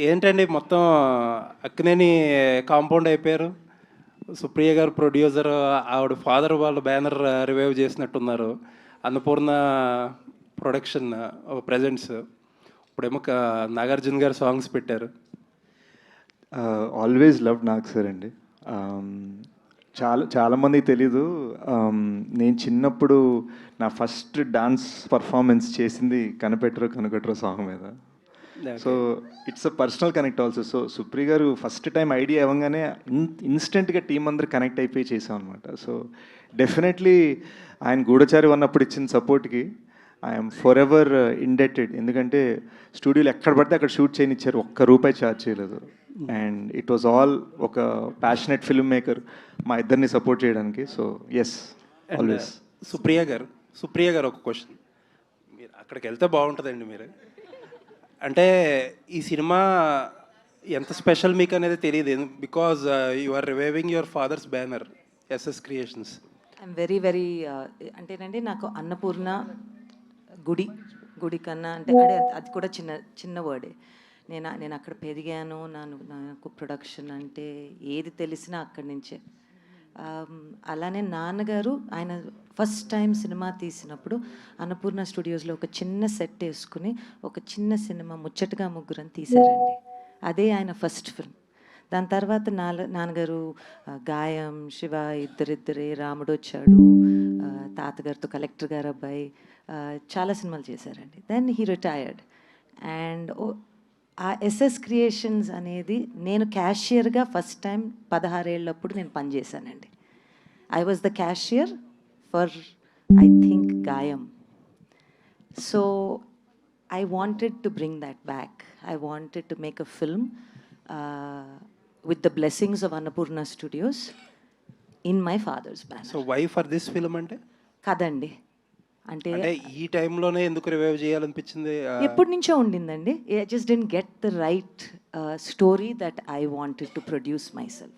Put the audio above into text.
ఏంటండి మొత్తం అక్కినేని కాంపౌండ్ అయిపోయారు. సుప్రియ గారు ప్రొడ్యూసర్, ఆవిడ ఫాదర్ వాళ్ళ బ్యానర్ రివైవ్ చేసినట్టున్నారు. Annapurna production presents. ఇప్పుడేమో నాగార్జున గారు సాంగ్స్ పెట్టారు. ఆల్వేస్ లవ్ నాగ్ సార్ అండి. చాలామందికి తెలీదు, నేను చిన్నప్పుడు నా ఫస్ట్ డాన్స్ పర్ఫార్మెన్స్ చేసింది కనకట్ర సాంగ్ మీద. So it's a personal connect also. So Supriya గారు ఫస్ట్ టైం ఐడియా ఇవ్వగానే ఇన్స్టెంట్గా టీం అందరు కనెక్ట్ అయిపోయి చేసాం అనమాట. సో డెఫినెట్లీ ఆయన గూఢచారి ఉన్నప్పుడు ఇచ్చిన సపోర్ట్కి ఐఎమ్ ఫర్ ఎవర్ ఇండెటెడ్. ఎందుకంటే స్టూడియోలో ఎక్కడ పడితే అక్కడ షూట్ చేయనిచ్చారు, ₹1 ఛార్జ్ చేయలేదు. అండ్ ఇట్ వాజ్ ఆల్ ఒక ప్యాషనెట్ ఫిల్మ్ మేకర్ మా ఇద్దరిని సపోర్ట్ చేయడానికి. So yes, always. సుప్రియ గారు ఒక క్వశ్చన్, మీరు అక్కడికి వెళ్తే బాగుంటుందండి. మీరు అంటే ఈ సినిమా ఎంత స్పెషల్ మీకు అనేది తెలియదు, because you are reviving your father's banner SS creations. I'm very very అంటేనండి, నాకు అన్నపూర్ణ గుడి కన్నా అంటే అది కూడా చిన్న వర్డే. నేను అక్కడ పెరిగాను. నాకు ప్రొడక్షన్ అంటే ఏది తెలిసినా అక్కడి నుంచే. అలానే నాన్నగారు ఆయన ఫస్ట్ టైం సినిమా తీసినప్పుడు అన్నపూర్ణ స్టూడియోస్లో ఒక చిన్న సెట్ వేసుకుని ఒక చిన్న సినిమా ముచ్చటగా ముగ్గురని తీశారండి. అదే ఆయన ఫస్ట్ ఫిల్మ్. దాని తర్వాత నాన్నగారు గాయం, శివ, ఇద్దరిద్దరే, రాముడు వచ్చాడు, తాతగారితో కలెక్టర్ గారు అబ్బాయి, చాలా సినిమాలు చేశారండి. Then he retired. అండ్ ఆ ఎస్ఎస్ క్రియేషన్స్ అనేది నేను క్యాషియర్గా ఫస్ట్ టైం 16 ఏళ్ళప్పుడు నేను పనిచేశానండి. I was the cashier for I think Gaayam. So I wanted to bring that back. I wanted to make a film with the blessings of Annapurna Studios in my father's banner. So why for this film అంటే కదండి, అంటే ఈ టైంలోనే ఎందుకు revive చేయాలనిపించింది? ఎప్పటి నుంచో ఉండిందండి. I just didn't get the right story that I wanted to produce myself.